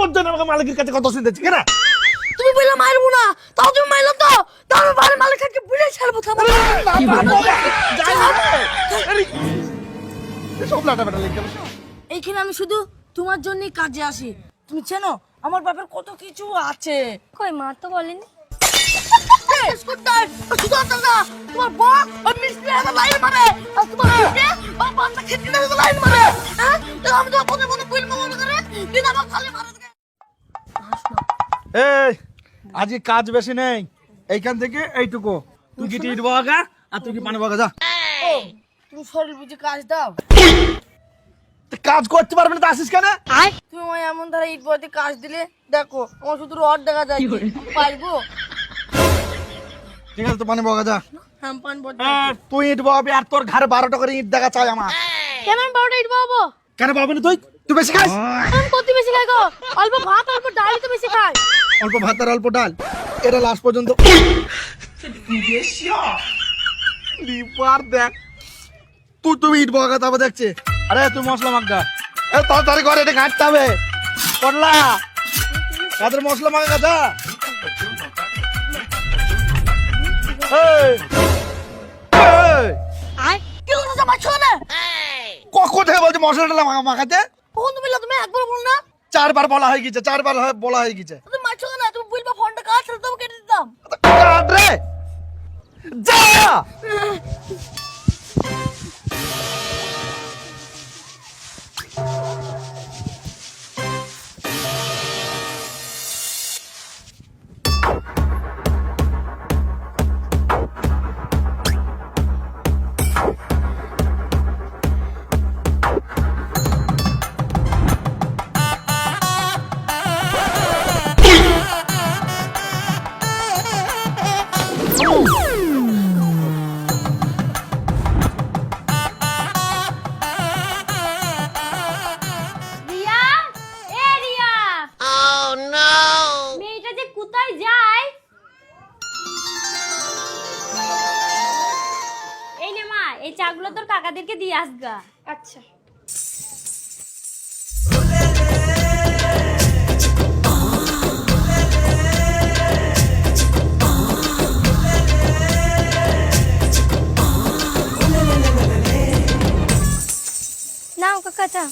তোর জন্য আমাকে মালিকের কাছে কত চিন্তাছি কেন? তুমি বললে মারবো না, তাও তুমি মারলো তো, তাও আমি বাড়ির মালিককে বুঝে ছাড়বো। সব লাটা বেটা লেগে গেল। এইখানে আমি শুধু তোমার জন্যই কাজে আসি। তুমি চেনো আমার বাপের কত কিছু আছে। কই মা তো বলেনি। তোমার বউ আর মিস্ত্রি আমার লাইন মারে, আর তোমার মিস্ত্রি আর বান্দা খেতে না লাইন মারে। হ্যাঁ, আমি তো বলে বলে বলবো মনে করে দিন আমার খালি মারে। এই আজকে কাজ বেশি নেই, এইখান থেকে এইটুকু। তুই কি ইট বগা আর তুই কি পানি বগা, যা। ও তুমি শরীর বুঝে কাজ দাও। তুই কাজ করতে পারবি না, তা আসিস কেন? তুমি আমায় এমন ধারা ইট বইতে কাজ দিলে, দেখো আমার শুধু রড দেখা যায়, পারবো? ঠিক আছে, তো পানি বগা, যা। হ্যাঁ পান বড়। তুই ইট বগাবি আর তোর ঘরে 12টা করে ইট দেখা চাই আমার। কেমন বড়টা ইট বাবু? কেন পাবি না? তুই তুই বেশি খাস। আমি কত বেশি খাই গো? অল্প ভাত অল্প ডাল তো বেশি খাই। অল্প ভাত আর অল্প ডাল, এটা লাস্ট পর্যন্ত। রিপার দেখ, তুই ইট বগা, তারপর দেখছে। আরে তুই মশলা মাখা, এ তাড়াতাড়ি করে, এটা ঘাটতে হবে। পড়লা কাদের মশলা মাখা, যা। কি হলো জামাই ছোনে? কখন থেকে বলছি মশলাটা মাখাতে? কখন তুমি তুমি একবার বল না? 4বার বলা হয়ে গেছে, 4বার বলা হয়ে গেছে। তুমি মাছ না, তুমি বলবা ফোনটা কাজ ছিল, তুমি কেটে দিতাম। কাট রে, যা। রিয়া, এ রিয়া। Oh no! মেয়েটা যে কোথায় যায়? এই নে মা, এই চাগুলো তোর কাকাদেরকে দিয়ে আসগা। আচ্ছা। নাও কাকা চা।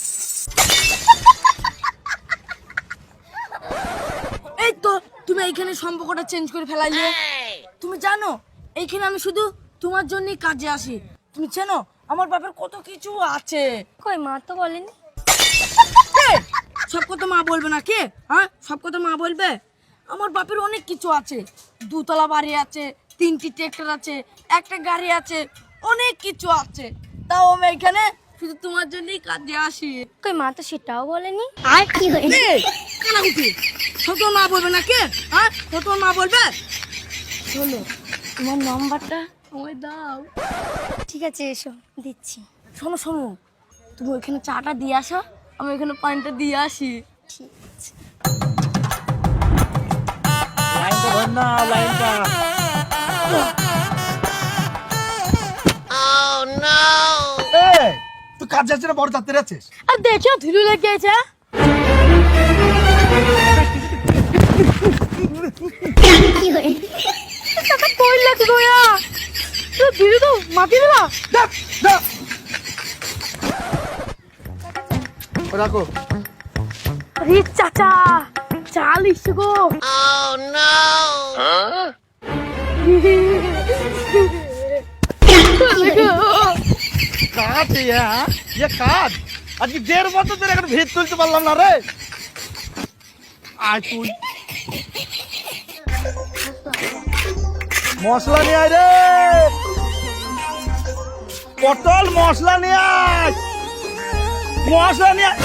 এই তো তুমি এইখানে সম্পর্কটা চেঞ্জ করে ফেলাইলে। তুমি জানো এইখানে আমি শুধু তোমার জন্যই কাজে আসি। তুমি চেনো আমার বাপের কত কিছু আছে। কই মা তো বলেনি। সব কথা মা বলবে না কে? হ্যাঁ, সব কথা মা বলবে? আমার বাপের অনেক কিছু আছে। 2তলা বাড়ি আছে, 3টি ট্রাক্টর আছে, একটা গাড়ি আছে, অনেক কিছু আছে। তাও আমি এখানে শুধু তোমার জন্যই কাজে আসি। কই মা তো সেটাও বলেনি। কানাকুটি ছোট মা বলবে না কে? হ্যাঁ, ছোট মা বলবে। শোনো, তোমার নাম্বারটা আমায় দাও। ঠিক আছে এসো, দিচ্ছি। শোনো শোনো, তুমি ওইখানে চাটা দিয়ে আসো, আমি ওইখানে পানিটা দিয়ে আসি। ঠিক আছে। লাইনটা ধর না, লাইনটা। এই, তুই কাজ যাচ্ছিস না বড় যাত্রী আছিস? আর দেখো ধুলো লেগে গেছে। কই লাগছে গোয়া? তুই ধুলো তো মাটি দিলা। দেখ দেখ, রাখো। আরে চাচা, চাল ইসে গো। Oh no! কাজ কাজ আজকে 1.5 বছর ধরে এখন ভিত তুলতে পারলাম না রে। আয় তুই মশলা নিয়ে আয় রে, পটল মশলা নিয়ে আয়, মশলা নিয়ে আয়।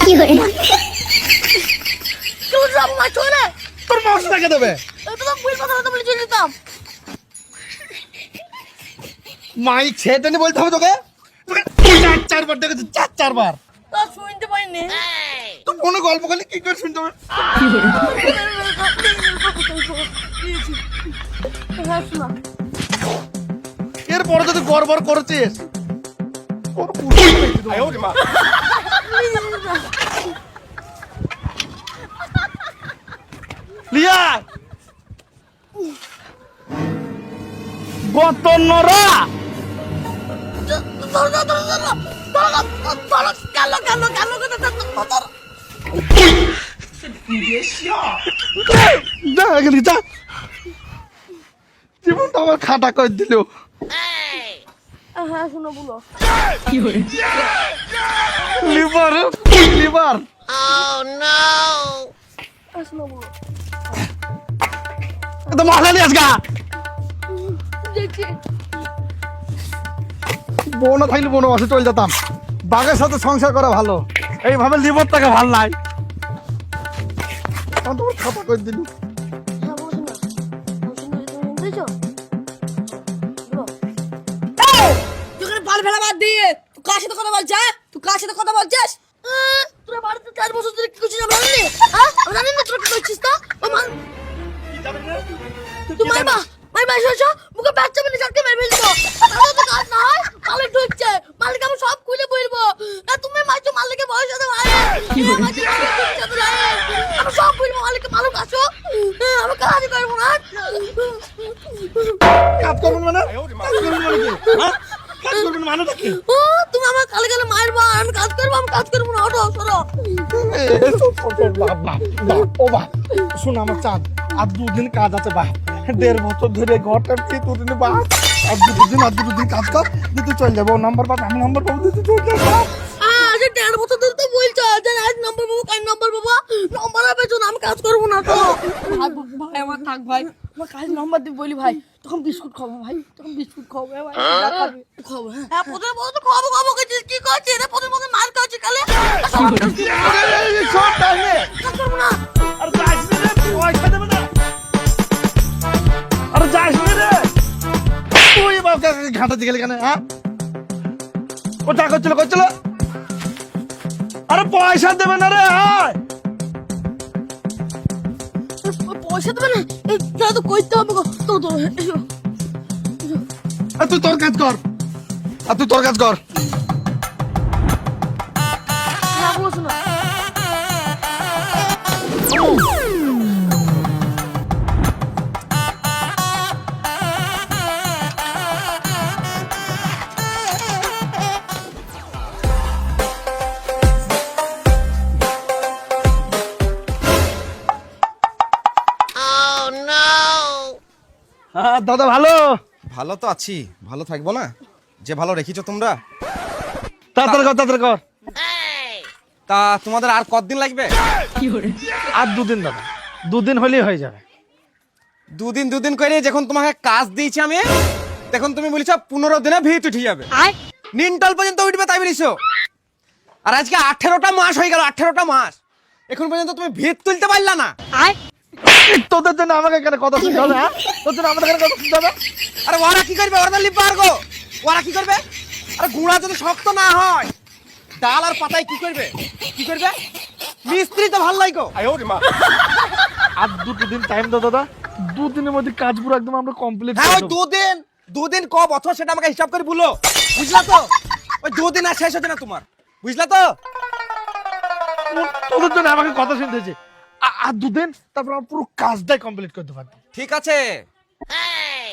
কি হয়ে? তোর সব মাছ হলে তোর মশলা কে দেবে? তো বুঝ কথা তো বলে চলে যেতাম। মাইক ছেটে নি বলতে হবে তোকে। তোকে 4বার দেখেছি, 4বার। তা শুনতে পাইনি। তো কোনো গল্প করলে কি করে শুনতে হবে? হ্যাঁ শোনা, এরপরে যদি গড়বড় করেছিস তোর পুরো পেটে দেবো। লিয়া গতনরা জীবনটা আমার খাটা করে দিল। হ্যাঁ শোনো বলো। লিভার লিভার শোনো বলো। তো মশলা নিয়ে আসগা দেখছি বোন থাকলে বোন বাসে চলে যেতাম। বাঘের সাথে সংসার করা ভালো, এইভাবে লিভারটাকে ভাল নাই। তোমার খাতা করে দিল। হ্যাঁ বলছো না, বলছো না, তুমি বুঝেছো? বলো। তুই এখানে বাল ফেলা বাদ দিয়ে তুই কার সাথে কথা বলছিস? তুই কার সাথে কথা বলছিস? তোরা বাড়িতে 4 বছর ধরে কি করছিস আমরা জানি? হ্যাঁ আমরা জানি না তোরা কি করছিস? তো ও মান তুই মারবা এসো মুখে বাচ্চা মেরে চাটকে মেরে ফেলছো। তাহলে তো কাজ না হয় মালিক ঢুকছে, মালিক আমি সব খুলে বলবো। না তুমি মারছো মালিককে বয়স হতে পারে, আমি সব বলবো মালিককে। মালিক আসো, আমি কাজ করবো না। কাজ করবেন মানে? কাজ করবেন মানে কি? হ্যাঁ? কাজ করবেন মানেটা কি? ও তুমি আমার কালে কালে মারবা, আমি কাজ করবো, আমি কাজ করবো না। ওঠো সরো। ও বাপ, শোন আমার চাঁদ, আর 2 দিন কাজ আছে বাপ। 1.5 বছর ধরে ঘরটা দিয়ে 2 দিন বাপ। আর 2 দিন কাজ কর, দিতে চলে যাবো। নাম্বার পাবো, আমি নাম্বার পাবো, দিতে চলে যাবো। আজ 1.5 বছর ধরে তো বলছো যে আজ নম্বর পাবো, কাজ নম্বর পাবো। নম্বর হবে না, আমি কাজ করবো না। তো ভাই আমার থাক ভাই, আমার কাজ নম্বর দিবি বলি ভাই। তখন বিস্কুট খাবো ভাই, তখন বিস্কুট খাবো ভাই। খাবো হ্যাঁ প্রথমে বলো তো খাবো খাবো করছিস, কি করছিস রে? প্রথমে মার খাচ্ছি কালে। সব টাইমে কাজ করবো না। আর যাস না রে, পয়সা দেবে না। আর যাস না রে, তুই বাপকে ঘাটাতে গেলি কেন? হ্যাঁ ও যা করছিল আরে পয়সা দেবে না রে। হ্যাঁ পয়সা দেবে না, তাহলে তো করতে হবে গো। তো তো এসো। আর তুই তোর কাজ কর, না বলছো না। হ্যাঁ দাদা ভালো? ভালো তো আছি, ভালো থাকবো না? যে ভালো রেখেছো তোমরা। তাড়াতাড়ি কর। তা তোমাদের আর কতদিন লাগবে? আর 2 দিন দাদা, 2 দিন হলেই হয়ে যাবে। 2 দিন করে যখন তোমাকে কাজ দিয়েছি আমি, তখন তুমি বলেছো 15 দিনে ভিত উঠে যাবে। নিনটল পর্যন্ত উঠবে তাই বলেছো। আর আজকে 18টা মাস হয়ে গেল, 18টা মাস এখন পর্যন্ত তুমি ভিত তুলতে পারলা না। তোদের জন্য আমাকে এখানে কথা শুনতে হবে? হ্যাঁ তোর জন্য আমাদের এখানে কথা শুনতে হবে? আরে ওরা কি করবে? ওরা তো লিপ পারবো। ওরা কি করবে? আরে গুঁড়া যদি শক্ত না হয়, ডাল আর পাতায় কি করবে? মিস্ত্রি তো ভালো লাগো। আর 2 দিন টাইম দাও দাদা, 2 দিনের মধ্যে কাজ পুরো একদম আমরা কমপ্লিট হ্যাঁ করে ওই দেবো। 2 দিন কব অথবা সেটা আমাকে হিসাব করে বলো, বুঝলা তো? ওই 2 দিন আর শেষ হচ্ছে না তোমার, বুঝলা তো? তোদের জন্য আমাকে কথা শুনতে হয়েছে। আর 2 দিন, তারপর আমরা পুরো কাজটাই কমপ্লিট করতে পারবো। ঠিক আছে,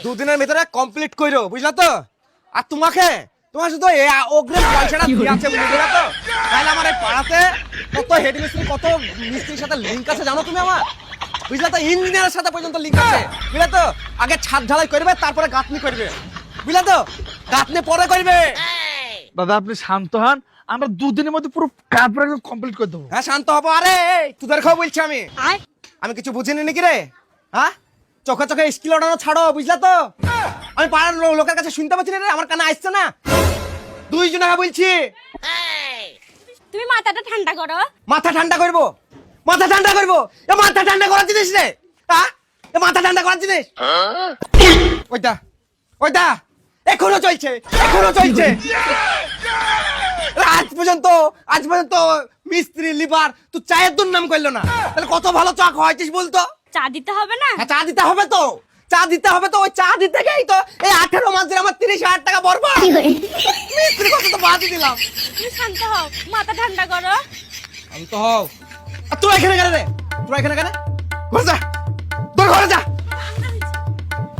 2 দিনের ভিতরে কমপ্লিট করো, বুঝলা তো? আর তোমার শুধু অগ্রিম পয়সাটা দিয়ে আছে, বুঝলা তো? তাহলে আমার এই পাড়াতে কত হেড মিস্ত্রি, কত মিস্ত্রির সাথে লিঙ্ক আছে জানো তুমি আমার, বুঝলা তো? ইঞ্জিনিয়ারের সাথে পর্যন্ত লিঙ্ক আছে, বুঝলা তো? আগে ছাদ ঢালাই করবে, তারপরে গাঁথনি করবে, বুঝলা তো? গাঁথনি পরে করবে। দাদা আপনি শান্ত হন, আমরা 2 দিনের মধ্যে পুরো কাজ পুরো একদম কমপ্লিট করে দেবো। হ্যাঁ শান্ত হবো। আরে তোদের খাও বলছি আমি কিছু বুঝিনি নাকি রে? হ্যাঁ চোখে স্কিল ওঠানো ছাড়ো, বুঝলা তো? আমি পাড়ার লোকের কাছে শুনতে পাচ্ছি না রে, আমার কানে আসছে না। 2 জনকে বলছি তুমি মাথাটা ঠান্ডা করো। মাথা ঠান্ডা করবো। এ মাথা ঠান্ডা করার জিনিস রে। হ্যাঁ এ মাথা ঠান্ডা করার জিনিস। ওইটা এখনো চলছে। আজ পর্যন্ত মিস্ত্রি লিভার তুই চায়ের দুর্নাম করলো না, তাহলে কত ভালো চা খাওয়াইছিস বলতো? চা দিতে হবে না? হ্যাঁ চা দিতে হবে তো। চা দিতে হবে তো ওই চা দিতে গেই তো এই 18 মাসের আমার 30,000 টাকা বরবাদ। মিস্ত্রি কত তো বাদই দিলাম। তুমি শান্ত হও, মাথা ঠান্ডা করো। আমি তো হও। আর তুই এখানে কেন রে? তুই এখানে কেন? ঘরে যা, তোর ঘরে যা।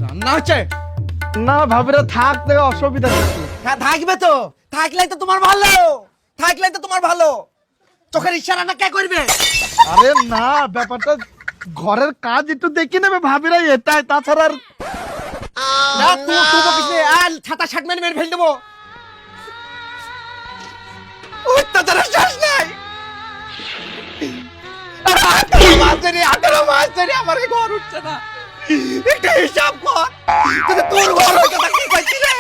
রান্না হচ্ছে? না ভাবিরা থাক, দেখো অসুবিধা কিছু। হ্যাঁ থাকবে তো, থাকলেই তো তোমার ভালো, থাকলেই তো তোমার ভালো। চোখের ইশারাটা কে করবে? আরে না, ব্যাপারটা ঘরের কাজ একটু দেখে নেবে ভাবিরা, এটাই, তাছাড়া আর না তুই বকিস নে, আর ছাতা শার্ট মেরে মেরে ফেল দেবো। অত্যাচারের শেষ নাই। 18 মাস ধরে আমার এই ঘর উঠছে না। একটা হিসাব কর, যদি তোর ঘর হইতো তা কি পাইছি রে?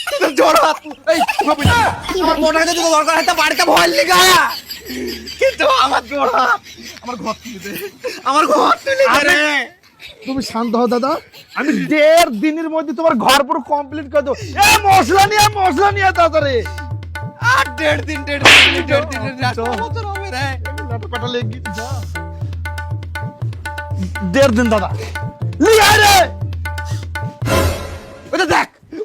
তোদের জ্বর হাত, এই ভাবি না, আমার মোটাকে যদি দরকার হয় তা বাড়িতে ভয় লিগা, কিন্তু আমার জ্বর হাত, আমার ঘর তুলে দে, আমার ঘর তুলে দে রে। তুমি শান্ত হও দাদা, আমি 1.5 দিনের মধ্যে তোমার ঘর পুরো কমপ্লিট করে দেবো। মশলা নিয়ে তাড়াতাড়ি। আর 1.5 দিনের রাস্তা বছর হবে রে। 1.5 দিন দাদা, লিয়ে আয় রে।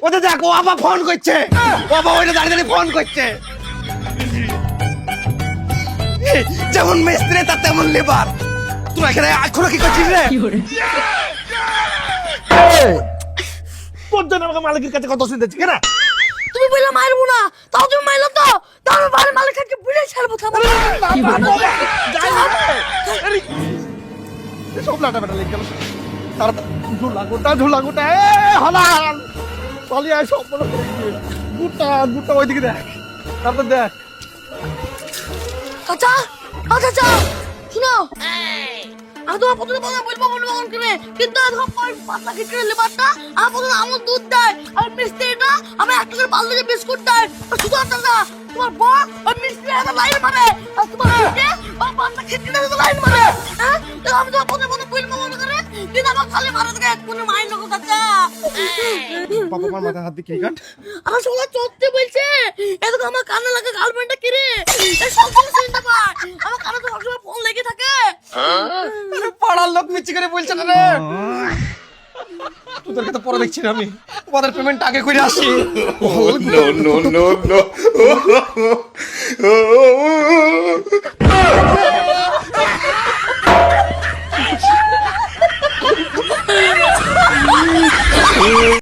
ওটা দেখ, ও আবার ফোন করছে, ও আবার ওইটা দাঁড়িয়ে ফোন করছে। যেমন মিস্ত্রি তার তেমন লেবার। তুই এখানে এখনো কি করছিস রে? তোর জন্য আমাকে মালিকের কাছে কত শুনতেছি কেন? তুমি বললে মারবো না, তাও তুমি মারলো তো, তাও আমি বাড়ির মালিককে বুঝে ছাড়বো। সব লাটা বেটা লেগে গেল। ঝুলা গোটা হলাল পালিয়ে আয়, সব বলো গোটা ওইদিকে দেখ, তারপর দেখ। চাচা, চাচা শুনো, আমি তোমার প্রথমে কথা বলবো করে, কিন্তু পাতলা কেটে লেবারটা আমার প্রথমে আমার দুধ দেয়, আর মিস্ত্রিটা আমি একটা করে বালতিতে বিস্কুট দেয়। শুধু চাচা, তোমার বউ ওই মিস্ত্রি একটা লাইন মারে, আর তোমার মেয়ে ওই পাতলা কেটে লাইন মারে। হ্যাঁ, তো আমি তোমার প্রথমে বলবো করে, কিন্তু আমার খালি মারা থেকে কোনো মাইন লোক চাচা। বাবার মাথায় হাত দিয়ে কি কাট? আমার সবাই চলতে বলছে, এদিকে আমার কানে লাগে গার্লফ্রেন্ডটা কিরে, এই সব কিছু শুনতে পায়, আমার কানে তো সবসময় ফোন লেগে থাকে। আরে পাড়ার লোক মিচ্ছি করে বলছে না রে। তোদেরকে তো পরে দেখছি না আমি, ওদের পেমেন্ট আগে করে আসি। no.